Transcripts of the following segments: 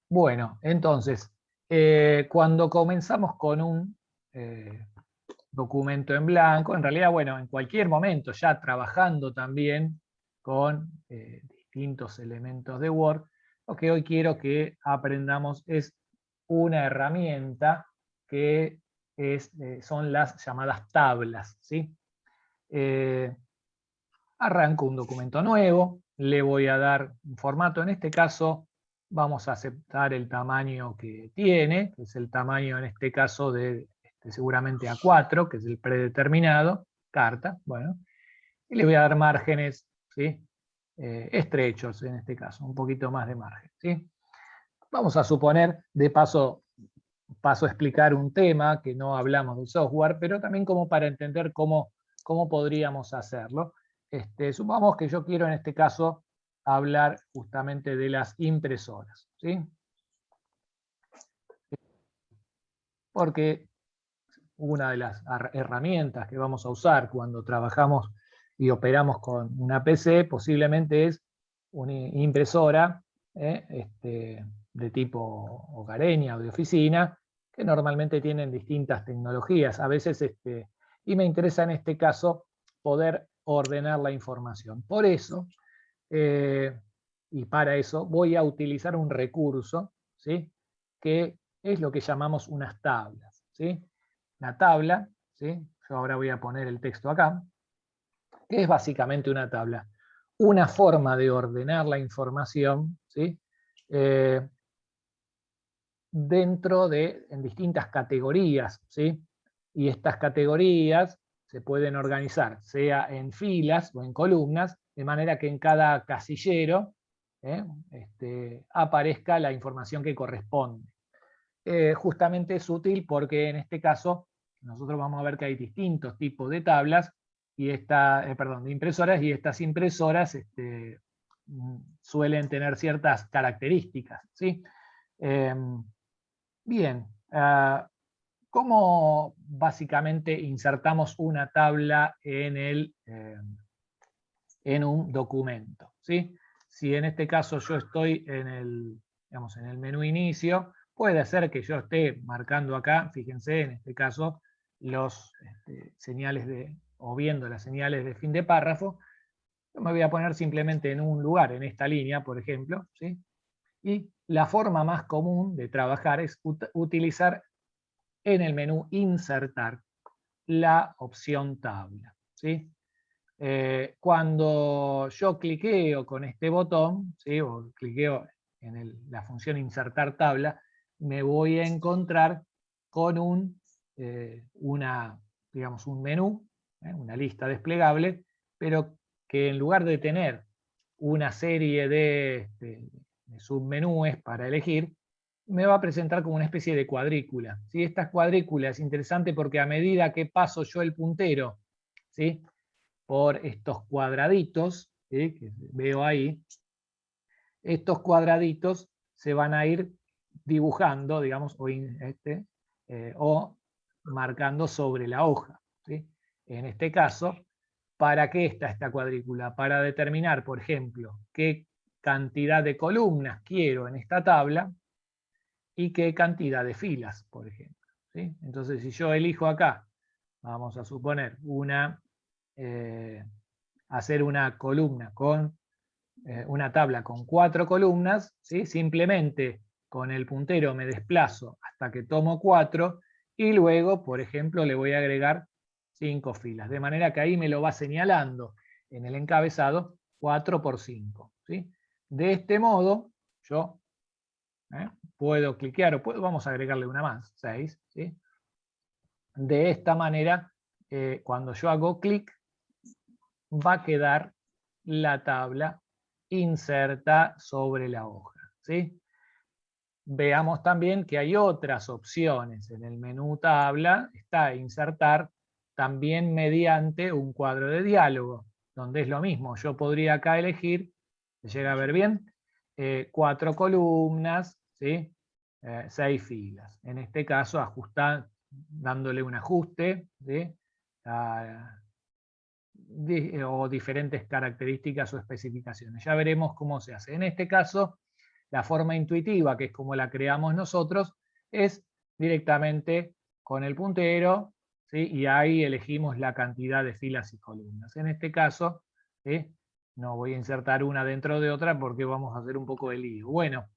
Bueno, entonces, cuando comenzamos con un documento en blanco, en realidad, bueno, en cualquier momento, ya trabajando también con distintos elementos de Word, lo que hoy quiero que aprendamos es una herramienta que son las llamadas tablas, ¿sí? Arranco un documento nuevo, le voy a dar un formato, en este caso vamos a aceptar el tamaño que tiene, que es el tamaño en este caso de seguramente A4, que es el predeterminado, carta, bueno, y le voy a dar márgenes, ¿sí? Estrechos en este caso, un poquito más de margen, ¿sí? Vamos a suponer, de paso a explicar un tema que no hablamos del software, pero también como para entender cómo podríamos hacerlo. Supongamos que yo quiero en este caso hablar justamente de las impresoras, ¿sí? Porque una de las herramientas que vamos a usar cuando trabajamos y operamos con una PC posiblemente es una impresora de tipo hogareña o de oficina, que normalmente tienen distintas tecnologías. A veces, y me interesa en este caso poder ordenar la información. Por eso, y para eso, voy a utilizar un recurso, ¿sí? Que es lo que llamamos unas tablas, ¿sí? La tabla, ¿sí? Yo ahora voy a poner el texto acá, que es básicamente una tabla. Una forma de ordenar la información, ¿sí? En distintas categorías, ¿sí? Y estas categorías se pueden organizar, sea en filas o en columnas, de manera que en cada casillero aparezca la información que corresponde. Justamente es útil porque en este caso nosotros vamos a ver que hay distintos tipos de tablas y de impresoras, y estas impresoras suelen tener ciertas características, ¿sí? Bien, ¿cómo básicamente insertamos una tabla en un documento? ¿Sí? Si en este caso yo estoy digamos, en el menú inicio, puede ser que yo esté marcando acá, fíjense, en este caso, los señales o viendo las señales de fin de párrafo. Yo me voy a poner simplemente en un lugar, en esta línea, por ejemplo, ¿sí? Y la forma más común de trabajar es utilizar en el menú insertar la opción tabla, ¿sí? Cuando yo cliqueo con este botón, ¿sí? O cliqueo en la función insertar tabla, me voy a encontrar con digamos, un menú, una lista desplegable, pero que en lugar de tener una serie de submenúes para elegir, me va a presentar como una especie de cuadrícula, ¿sí? Esta cuadrícula es interesante porque a medida que paso yo el puntero, ¿sí? Por estos cuadraditos, ¿sí? Que veo ahí, estos cuadraditos se van a ir dibujando, digamos, o marcando sobre la hoja, ¿sí? En este caso, ¿para qué está esta cuadrícula? Para determinar, por ejemplo, qué cantidad de columnas quiero en esta tabla y qué cantidad de filas, por ejemplo, ¿sí? Entonces, si yo elijo acá, vamos a suponer hacer una columna con una tabla con 4 columnas, ¿sí? Simplemente con el puntero me desplazo hasta que tomo 4 y luego, por ejemplo, le voy a agregar 5 filas, de manera que ahí me lo va señalando en el encabezado 4 por 5, ¿sí? De este modo, yo puedo cliquear, vamos a agregarle una más, 6, ¿sí? De esta manera, cuando yo hago clic, va a quedar la tabla inserta sobre la hoja, ¿sí? Veamos también que hay otras opciones. En el menú tabla está insertar también mediante un cuadro de diálogo, donde es lo mismo. Yo podría acá elegir, ¿se llega a ver bien? 4 columnas, ¿sí? 6 filas. En este caso, dándole un ajuste, ¿sí? O diferentes características o especificaciones. Ya veremos cómo se hace. En este caso, la forma intuitiva, que es como la creamos nosotros, es directamente con el puntero, ¿sí? Y ahí elegimos la cantidad de filas y columnas. En este caso, ¿sí? No voy a insertar una dentro de otra porque vamos a hacer un poco de lío. Bueno,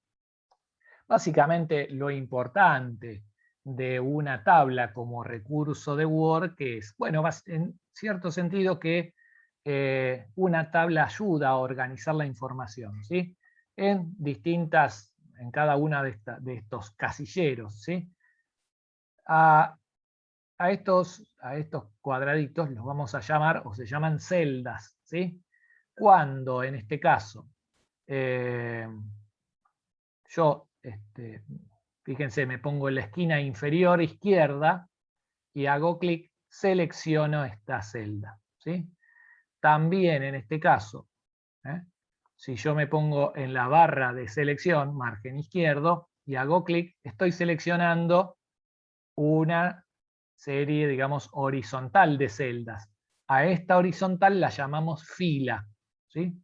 básicamente lo importante de una tabla como recurso de Word, que es, bueno, en cierto sentido que una tabla ayuda a organizar la información, ¿sí? En cada una de estos casilleros, ¿sí? A estos cuadraditos los vamos a llamar, o se llaman celdas, ¿sí? Cuando, en este caso, yo, fíjense, me pongo en la esquina inferior izquierda y hago clic, selecciono esta celda, ¿sí? También, en este caso, si yo me pongo en la barra de selección, margen izquierdo, y hago clic, estoy seleccionando una serie, digamos, horizontal de celdas. A esta horizontal la llamamos fila, ¿sí?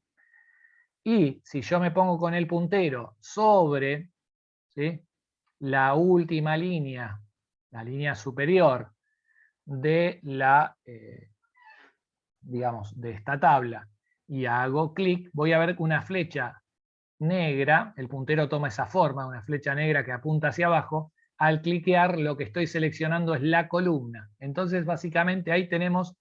Y si yo me pongo con el puntero sobre, ¿sí?, la última línea, la línea superior de digamos, de esta tabla, y hago clic, voy a ver una flecha negra, el puntero toma esa forma, una flecha negra que apunta hacia abajo. Al cliquear lo que estoy seleccionando es la columna. Entonces básicamente ahí tenemos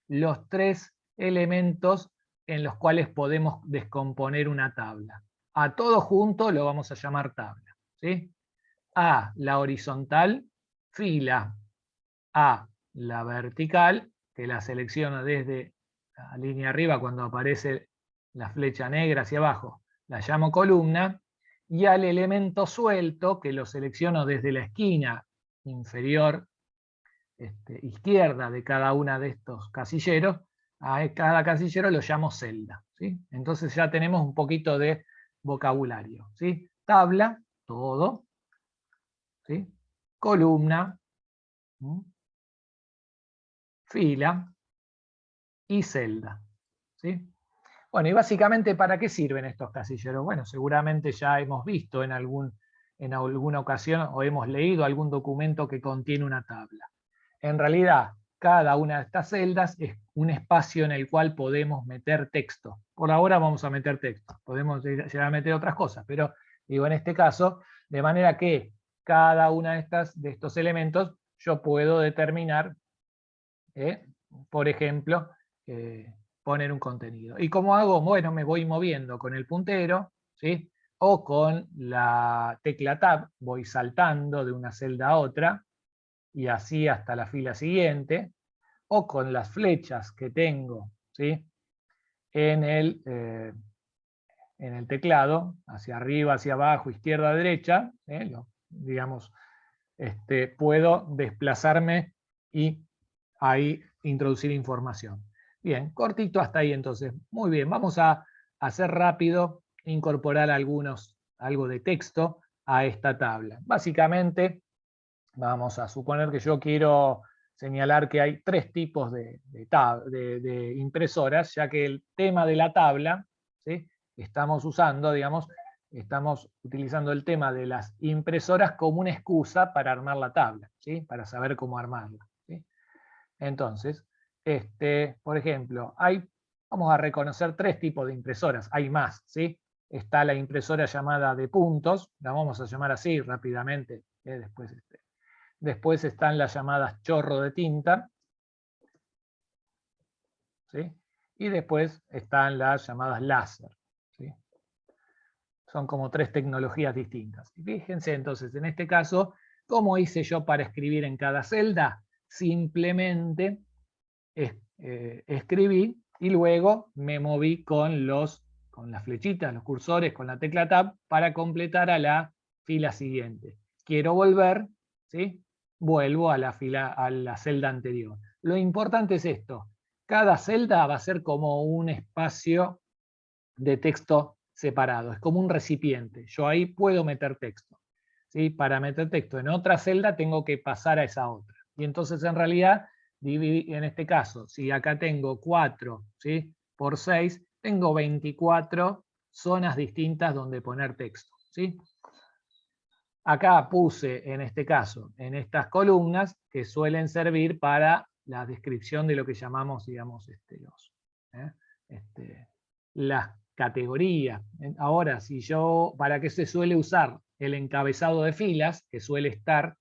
los tres elementos en los cuales podemos descomponer una tabla. A todo junto lo vamos a llamar tabla, ¿sí? A la horizontal, fila. A la vertical, que la selecciono desde la línea arriba cuando aparece la flecha negra hacia abajo, la llamo columna. Y al elemento suelto, que lo selecciono desde la esquina inferior izquierda de cada una de estos casilleros, a cada casillero lo llamo celda, ¿sí? Entonces ya tenemos un poquito de vocabulario, ¿sí? Tabla, todo, ¿sí? Columna, ¿sí?, fila y celda, ¿sí? Bueno, y básicamente, ¿para qué sirven estos casilleros? Bueno, seguramente ya hemos visto en alguna ocasión o hemos leído algún documento que contiene una tabla. En realidad, cada una de estas celdas es un espacio en el cual podemos meter texto. Por ahora vamos a meter texto. Podemos llegar a meter otras cosas, pero digo, en este caso, de manera que cada una de estos elementos yo puedo determinar, por ejemplo, poner un contenido. ¿Y cómo hago? Bueno, me voy moviendo con el puntero, ¿sí?, o con la tecla Tab, voy saltando de una celda a otra, y así hasta la fila siguiente, o con las flechas que tengo, ¿sí?, en el teclado, hacia arriba, hacia abajo, izquierda, derecha, digamos, puedo desplazarme y ahí introducir información. Bien, cortito hasta ahí entonces. Muy bien, vamos a hacer rápido, incorporar algo de texto a esta tabla. Básicamente, vamos a suponer que yo quiero señalar que hay tres tipos de impresoras, ya que el tema de la tabla, ¿sí?, estamos utilizando el tema de las impresoras como una excusa para armar la tabla, ¿sí?, para saber cómo armarla, ¿sí? Entonces, por ejemplo, vamos a reconocer tres tipos de impresoras, hay más, ¿sí? Está la impresora llamada de puntos, la vamos a llamar así rápidamente, después están las llamadas chorro de tinta, ¿sí?, y después están las llamadas láser, ¿sí? Son como tres tecnologías distintas. Y fíjense entonces, en este caso, ¿cómo hice yo para escribir en cada celda? Simplemente escribí y luego me moví con las flechitas, los cursores, con la tecla Tab para completar a la fila siguiente. Quiero volver, ¿sí?, vuelvo a la celda anterior. Lo importante es esto: cada celda va a ser como un espacio de texto separado, es como un recipiente. Yo ahí puedo meter texto, ¿sí? Para meter texto en otra celda tengo que pasar a esa otra. Y entonces en realidad, en este caso, si acá tengo 4, ¿sí?, por 6, tengo 24 zonas distintas donde poner texto. ¿sí? Acá puse, en este caso, en estas columnas, que suelen servir para la descripción de lo que llamamos, digamos, las categorías. Ahora, ¿para qué se suele usar el encabezado de filas, que suele estar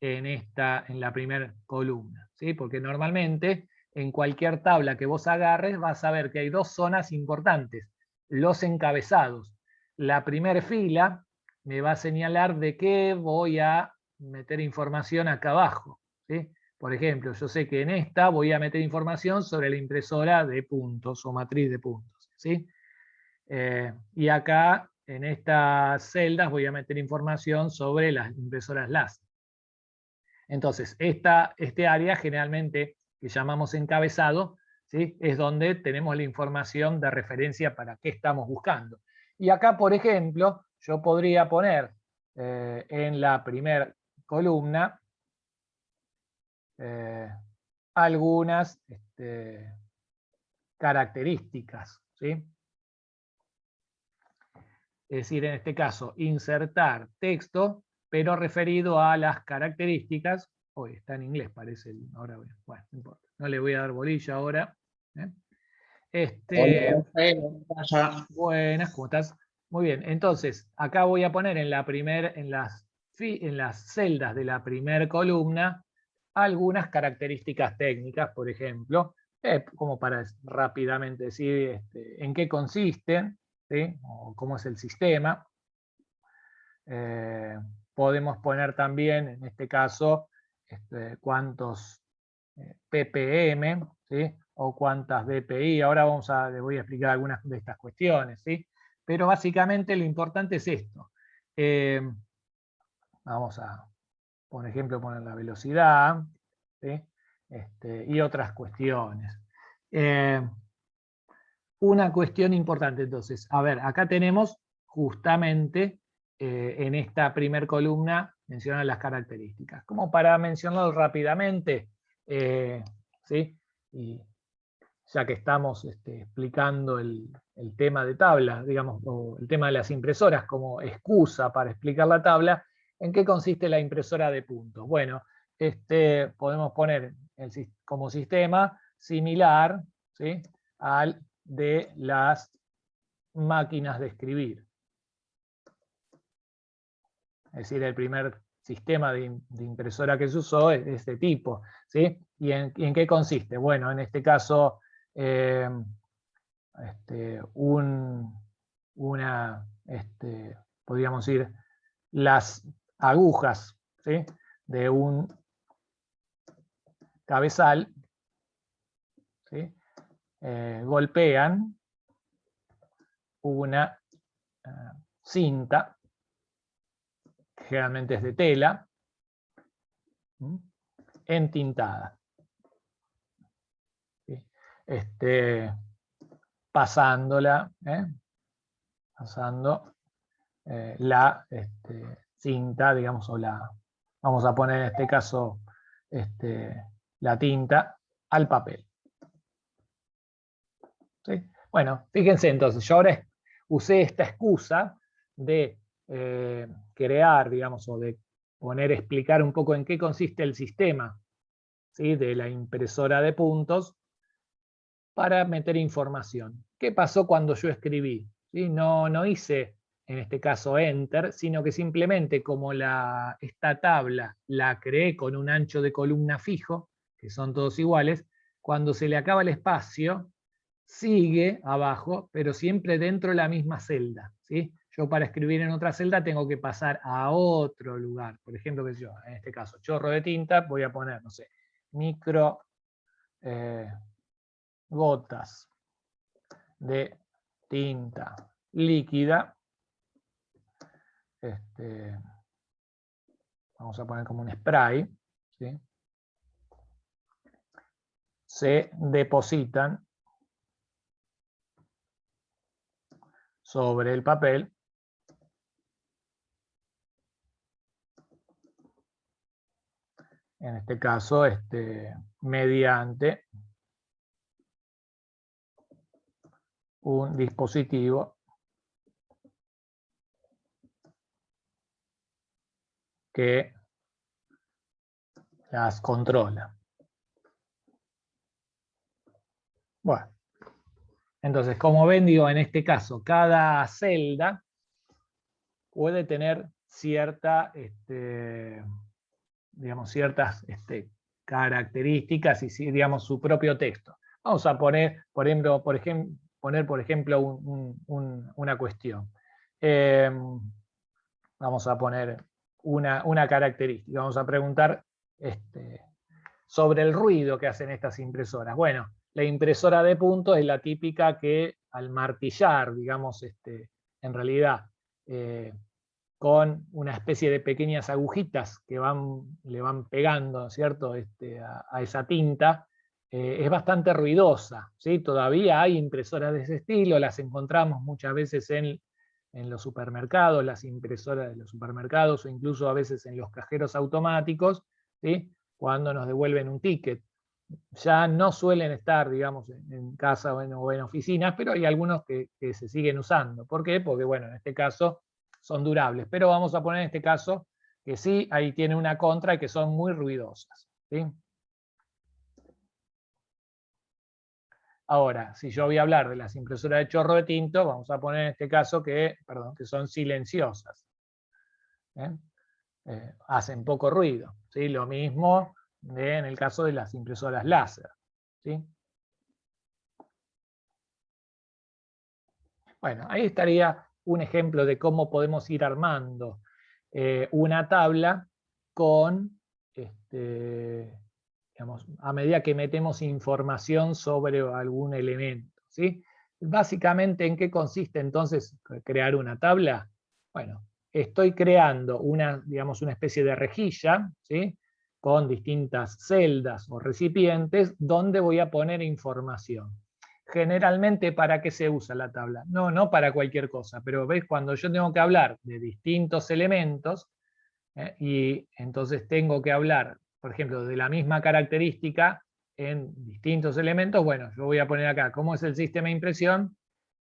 en la primera columna? ¿Sí? Porque normalmente, en cualquier tabla que vos agarres, vas a ver que hay dos zonas importantes. Los encabezados. La primera fila me va a señalar de qué voy a meter información acá abajo, ¿sí? Por ejemplo, yo sé que en esta voy a meter información sobre la impresora de puntos o matriz de puntos, ¿sí? Y acá, en estas celdas, voy a meter información sobre las impresoras láser. Entonces, este área generalmente, que llamamos encabezado, ¿sí? Es donde tenemos la información de referencia para qué estamos buscando. Y acá, por ejemplo, yo podría poner en la primera columna algunas características, ¿sí? Es decir, en este caso, insertar texto, pero referido a las características. Hoy está en inglés, parece. Ahora, bueno, no importa. No le voy a dar bolilla ahora. Hola, ¿qué pasa? Buenas, ¿cómo estás? Muy bien, entonces, acá voy a poner en las celdas de la primera columna algunas características técnicas, por ejemplo, como para rápidamente decir en qué consisten, ¿sí? O cómo es el sistema. Podemos poner también, en este caso, cuántos ppm, ¿sí? O cuántas dpi. Ahora les voy a explicar algunas de estas cuestiones, ¿sí? Pero básicamente lo importante es esto. Vamos a, por ejemplo, poner la velocidad, ¿sí? Y otras cuestiones. Una cuestión importante, entonces. A ver, acá tenemos justamente en esta primer columna mencionan las características. Como para mencionarlo rápidamente, ¿sí? Y ya que estamos explicando el tema de tabla, digamos, o el tema de las impresoras como excusa para explicar la tabla, ¿en qué consiste la impresora de puntos? Bueno, podemos poner como sistema similar, ¿sí? Al de las máquinas de escribir. Es decir, el primer sistema de impresora que se usó es de este tipo, ¿sí? ¿Y en qué consiste? Bueno, en este caso, podríamos decir, las agujas, ¿sí? De un cabezal, ¿sí? Golpean una cinta, que generalmente es de tela, entintada. ¿Sí? Pasándola, pasando la cinta, digamos, vamos a poner en este caso la tinta al papel. ¿Sí? Bueno, fíjense entonces, yo ahora usé esta excusa de crear, digamos, o de explicar un poco en qué consiste el sistema, ¿sí? De la impresora de puntos para meter información. ¿Qué pasó cuando yo escribí? ¿Sí? No hice, en este caso, Enter, sino que simplemente como esta tabla la creé con un ancho de columna fijo, que son todos iguales, cuando se le acaba el espacio, sigue abajo, pero siempre dentro de la misma celda, ¿sí? Yo para escribir en otra celda tengo que pasar a otro lugar. Por ejemplo, que yo, en este caso, chorro de tinta, voy a poner, no sé, micro gotas de tinta líquida. Vamos a poner como un spray, ¿sí? Se depositan sobre el papel en este caso mediante un dispositivo que las controla. Bueno, entonces, como ven, digo, en este caso, cada celda puede tener cierta, digamos, ciertas características y, digamos, su propio texto. Vamos a poner, por ejemplo, una cuestión. Vamos a poner una característica. Vamos a preguntar sobre el ruido que hacen estas impresoras. Bueno, la impresora de puntos es la típica que al martillar, digamos, en realidad, con una especie de pequeñas agujitas que le van pegando, ¿cierto?, a esa tinta, es bastante ruidosa, ¿sí? Todavía hay impresoras de ese estilo, las encontramos muchas veces en los supermercados, las impresoras de los supermercados, o incluso a veces en los cajeros automáticos, ¿sí?, cuando nos devuelven un ticket. Ya no suelen estar, digamos, en casa o en oficinas, pero hay algunos que se siguen usando. ¿Por qué? Porque, bueno, en este caso son durables. Pero vamos a poner en este caso que sí, ahí tiene una contra y que son muy ruidosas, ¿sí? Ahora, si yo voy a hablar de las impresoras de chorro de tinto, vamos a poner en este caso que son silenciosas. Hacen poco ruido, ¿sí? Lo mismo en el caso de las impresoras láser, ¿sí? Bueno, ahí estaría un ejemplo de cómo podemos ir armando una tabla con, digamos, a medida que metemos información sobre algún elemento, ¿sí? Básicamente, ¿en qué consiste entonces crear una tabla? Bueno, estoy creando digamos, una especie de rejilla, ¿sí?, con distintas celdas o recipientes donde voy a poner información. Generalmente, ¿para qué se usa la tabla? No para cualquier cosa, pero ves, cuando yo tengo que hablar de distintos elementos, y entonces tengo que hablar, por ejemplo, de la misma característica en distintos elementos, bueno, yo voy a poner acá cómo es el sistema de impresión,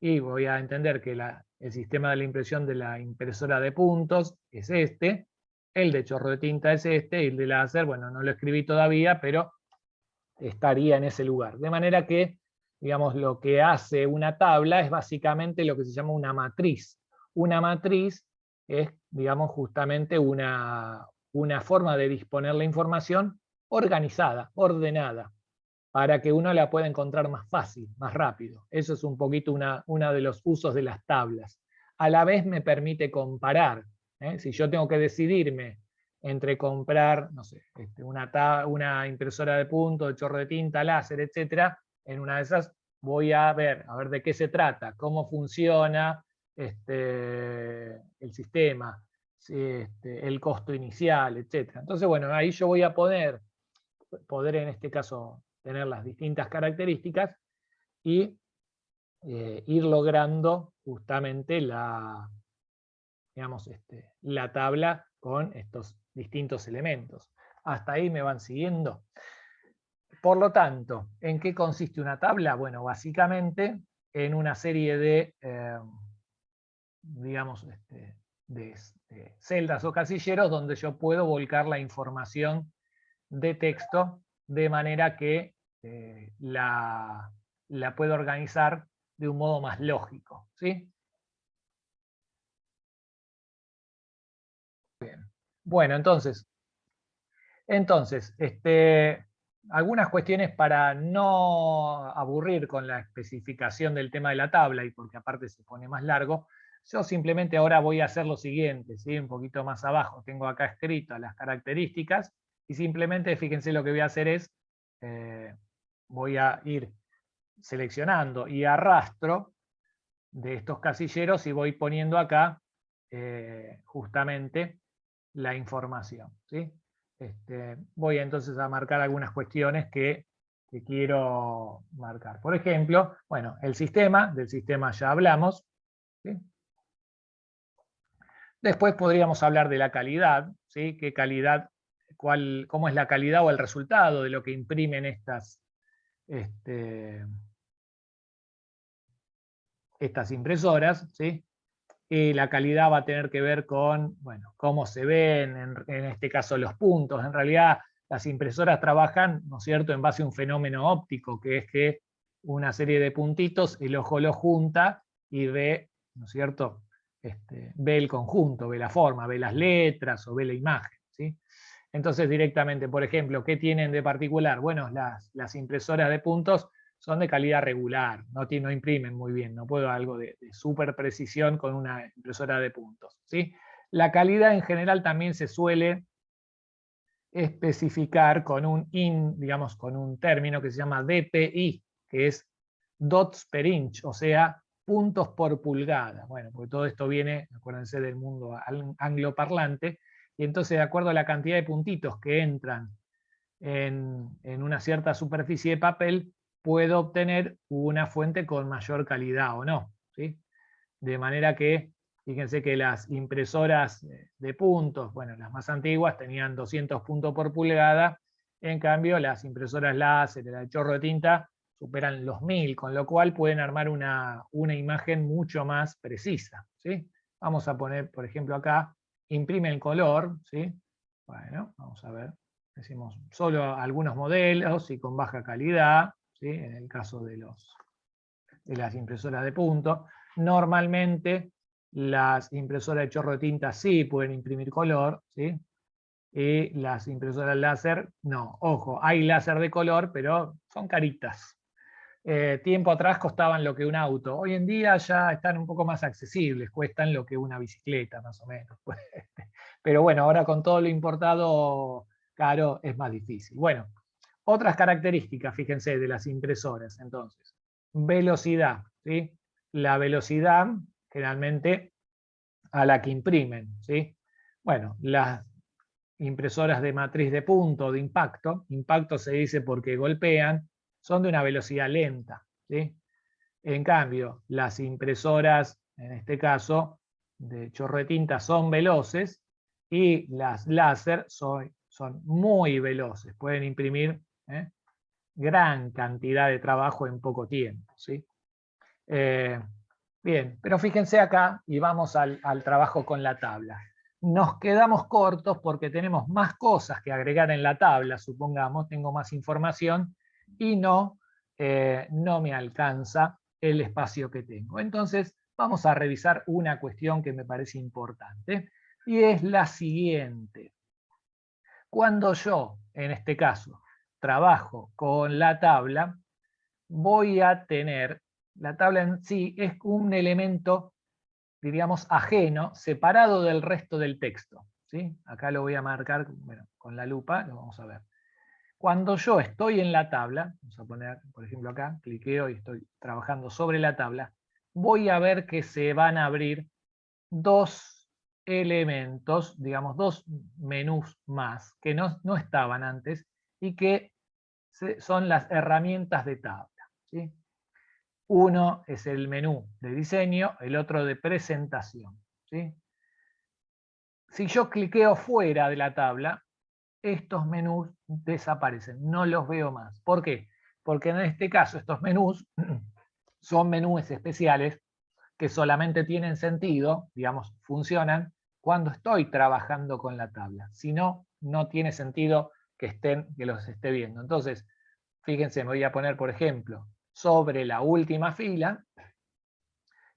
y voy a entender que el sistema de la impresión de la impresora de puntos es este, el de chorro de tinta es este, y el de láser, bueno, no lo escribí todavía, pero estaría en ese lugar. De manera que, digamos, lo que hace una tabla es básicamente lo que se llama una matriz. Una matriz es, digamos, justamente una forma de disponer la información organizada, ordenada, para que uno la pueda encontrar más fácil, más rápido. Eso es un poquito uno de los usos de las tablas. A la vez me permite comparar. Si yo tengo que decidirme entre comprar, no sé, una impresora de punto, de chorro de tinta, láser, etcétera, en una de esas voy a ver de qué se trata, cómo funciona el sistema, el costo inicial, etcétera. Entonces, bueno, ahí yo voy a poder en este caso tener las distintas características y ir logrando justamente digamos, la tabla con estos distintos elementos. ¿Hasta ahí me van siguiendo? Por lo tanto, ¿en qué consiste una tabla? Bueno, básicamente en una serie de, digamos, de celdas o casilleros donde yo puedo volcar la información de texto de manera que la puedo organizar de un modo más lógico, ¿sí? Bien. Bueno, entonces, algunas cuestiones para no aburrir con la especificación del tema de la tabla, y porque aparte se pone más largo, yo simplemente ahora voy a hacer lo siguiente, ¿sí? Un poquito más abajo tengo acá escritas las características, y simplemente fíjense lo que voy a hacer es, voy a ir seleccionando y arrastro de estos casilleros y voy poniendo acá justamente la información, ¿sí? Voy entonces a marcar algunas cuestiones que quiero marcar. Por ejemplo, bueno, del sistema ya hablamos, ¿sí? Después podríamos hablar de la calidad, ¿sí? ¿Qué calidad, cómo es la calidad o el resultado de lo que imprimen estas impresoras, ¿sí? Y la calidad va a tener que ver con, bueno, cómo se ven, en este caso los puntos. En realidad las impresoras trabajan, ¿no es cierto?, en base a un fenómeno óptico, que es que una serie de puntitos, el ojo los junta y ve, ¿no es cierto?, ve el conjunto, ve la forma, ve las letras o ve la imagen, ¿sí? Entonces directamente, por ejemplo, ¿qué tienen de particular? Bueno, las impresoras de puntos son de calidad regular, no imprimen muy bien, no puedo algo de súper precisión con una impresora de puntos, ¿sí? La calidad en general también se suele especificar con digamos, con un término que se llama DPI, que es dots per inch, o sea, puntos por pulgada. Bueno, porque todo esto viene, acuérdense, del mundo angloparlante, y entonces de acuerdo a la cantidad de puntitos que entran en una cierta superficie de papel, puedo obtener una fuente con mayor calidad o no, ¿sí? De manera que, fíjense que las impresoras de puntos, bueno, las más antiguas tenían 200 puntos por pulgada, en cambio las impresoras láser, el chorro de tinta, superan los 1000, con lo cual pueden armar una imagen mucho más precisa, ¿sí? Vamos a poner, por ejemplo, acá, imprime el color, ¿sí? Bueno, vamos a ver, decimos solo algunos modelos y con baja calidad, ¿sí? En el caso de las impresoras de punto. Normalmente las impresoras de chorro de tinta sí pueden imprimir color, ¿sí? Y las impresoras láser, no. Ojo, hay láser de color, pero son caritas. Tiempo atrás costaban lo que un auto. Hoy en día ya están un poco más accesibles, cuestan lo que una bicicleta, más o menos. Pero bueno, ahora con todo lo importado caro es más difícil. Bueno, otras características, fíjense, de las impresoras, entonces. Velocidad, ¿sí? La velocidad, generalmente, a la que imprimen, ¿sí? Bueno, las impresoras de matriz de punto, de impacto se dice porque golpean, son de una velocidad lenta, ¿sí? En cambio, las impresoras, en este caso, de chorro de tinta son veloces y las láser son muy veloces, pueden imprimir gran cantidad de trabajo en poco tiempo, ¿sí? Bien, pero fíjense acá y vamos al trabajo con la tabla. Nos quedamos cortos porque tenemos más cosas que agregar en la tabla, supongamos, tengo más información y no me alcanza el espacio que tengo. Entonces, vamos a revisar una cuestión que me parece importante y es la siguiente. Cuando yo, en este caso, trabajo con la tabla, voy a tener, la tabla en sí es un elemento, diríamos, ajeno, separado del resto del texto, ¿sí? Acá lo voy a marcar, bueno, con la lupa, lo vamos a ver. Cuando yo estoy en la tabla, vamos a poner, por ejemplo acá, cliqueo y estoy trabajando sobre la tabla, voy a ver que se van a abrir dos elementos, digamos, dos menús más, que no estaban antes, y que son las herramientas de tabla, ¿sí? Uno es el menú de diseño, el otro de presentación, ¿sí? Si yo cliqueo fuera de la tabla, estos menús desaparecen, no los veo más. ¿Por qué? Porque en este caso estos menús son menús especiales que solamente tienen sentido, digamos, funcionan cuando estoy trabajando con la tabla. Si no, no tiene sentido que los esté viendo. Entonces, fíjense, me voy a poner, por ejemplo, sobre la última fila,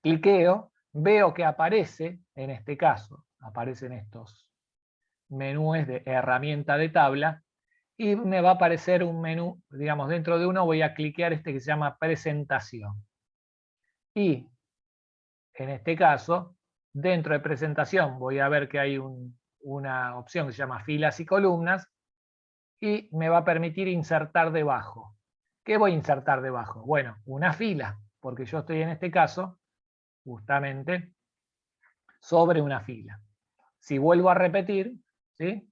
cliqueo, veo que aparece, en este caso, aparecen estos menús de herramienta de tabla, y me va a aparecer un menú, digamos, dentro de uno voy a cliquear este que se llama presentación. Y, en este caso, dentro de presentación voy a ver que hay una opción que se llama filas y columnas, y me va a permitir insertar debajo. ¿Qué voy a insertar debajo? Bueno, una fila, porque yo estoy en este caso, justamente, sobre una fila. Si vuelvo a repetir, ¿sí?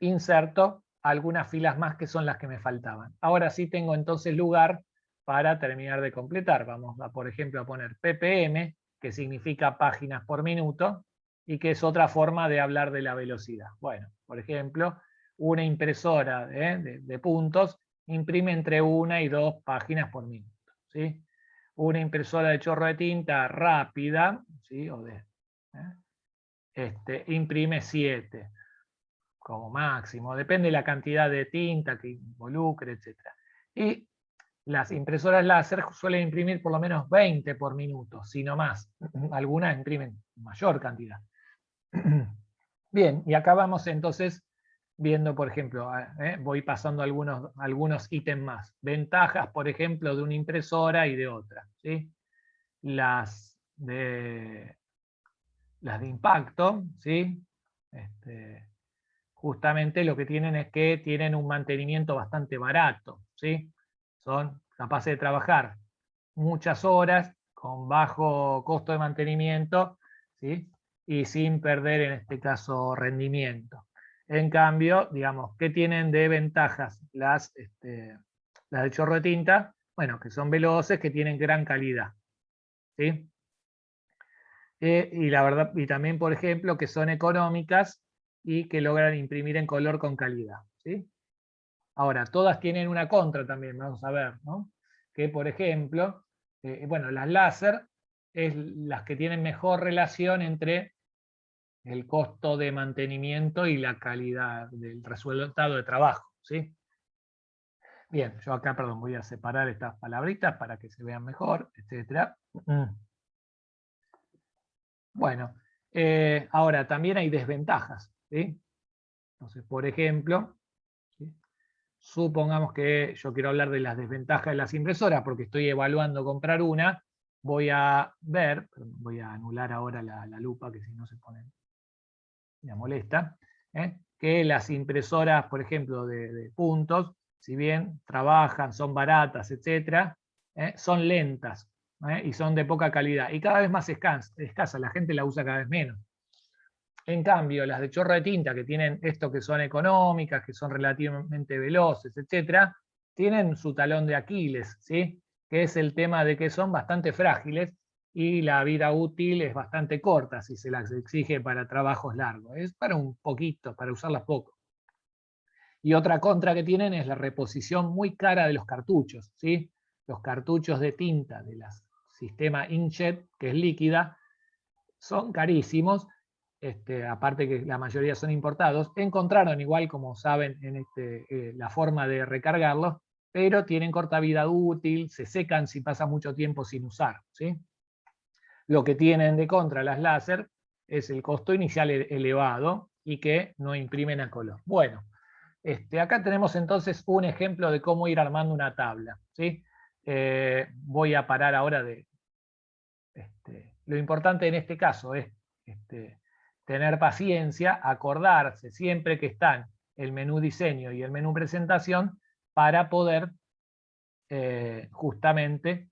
Inserto algunas filas más que son las que me faltaban. Ahora sí tengo entonces lugar para terminar de completar. Vamos a, por ejemplo, a poner ppm, que significa páginas por minuto, y que es otra forma de hablar de la velocidad. Bueno, por ejemplo, una impresora de puntos imprime entre 1 y 2 páginas por minuto, ¿sí? Una impresora de chorro de tinta rápida, ¿sí? Imprime 7 como máximo, depende de la cantidad de tinta que involucre, etc. Y las impresoras láser suelen imprimir por lo menos 20 por minuto, si no más. Algunas imprimen mayor cantidad. Bien, y acá vamos entonces viendo, por ejemplo, voy pasando algunos ítems más. Ventajas, por ejemplo, de una impresora y de otra, ¿sí? Las de impacto, ¿sí? Justamente lo que tienen es que tienen un mantenimiento bastante barato, ¿sí? Son capaces de trabajar muchas horas con bajo costo de mantenimiento, ¿sí? Y sin perder, en este caso, rendimiento. En cambio, digamos, ¿qué tienen de ventajas las de chorro de tinta? Bueno, que son veloces, que tienen gran calidad, ¿sí? Y la verdad, y también, por ejemplo, que son económicas y que logran imprimir en color con calidad, ¿sí? Ahora, todas tienen una contra también, vamos a ver, ¿no? Que, por ejemplo, bueno, las láser es las que tienen mejor relación entre el costo de mantenimiento y la calidad del resultado de trabajo, ¿sí? Bien, yo acá, perdón, voy a separar estas palabritas para que se vean mejor, etcétera. Bueno, ahora también hay desventajas, ¿sí? Entonces, por ejemplo, ¿sí? Supongamos que yo quiero hablar de las desventajas de las impresoras porque estoy evaluando comprar una, voy a ver, voy a anular ahora la lupa que si no se pone, me molesta, que las impresoras, por ejemplo, de puntos, si bien trabajan, son baratas, etcétera, son lentas y son de poca calidad y cada vez más escasa, la gente la usa cada vez menos. En cambio, las de chorro de tinta, que tienen esto que son económicas, que son relativamente veloces, etcétera, tienen su talón de Aquiles, ¿sí? Que es el tema de que son bastante frágiles y la vida útil es bastante corta si se las exige para trabajos largos. Es para un poquito, para usarlas poco. Y otra contra que tienen es la reposición muy cara de los cartuchos, ¿sí? Los cartuchos de tinta del sistema inkjet, que es líquida, son carísimos. Aparte que la mayoría son importados, encontraron igual, como saben, en la forma de recargarlos, pero tienen corta vida útil, se secan si pasa mucho tiempo sin usar, ¿sí? Lo que tienen de contra las láser es el costo inicial elevado y que no imprimen a color. Bueno, acá tenemos entonces un ejemplo de cómo ir armando una tabla, ¿sí? Voy a parar ahora de... lo importante en este caso es tener paciencia, acordarse siempre que están el menú diseño y el menú presentación para poder justamente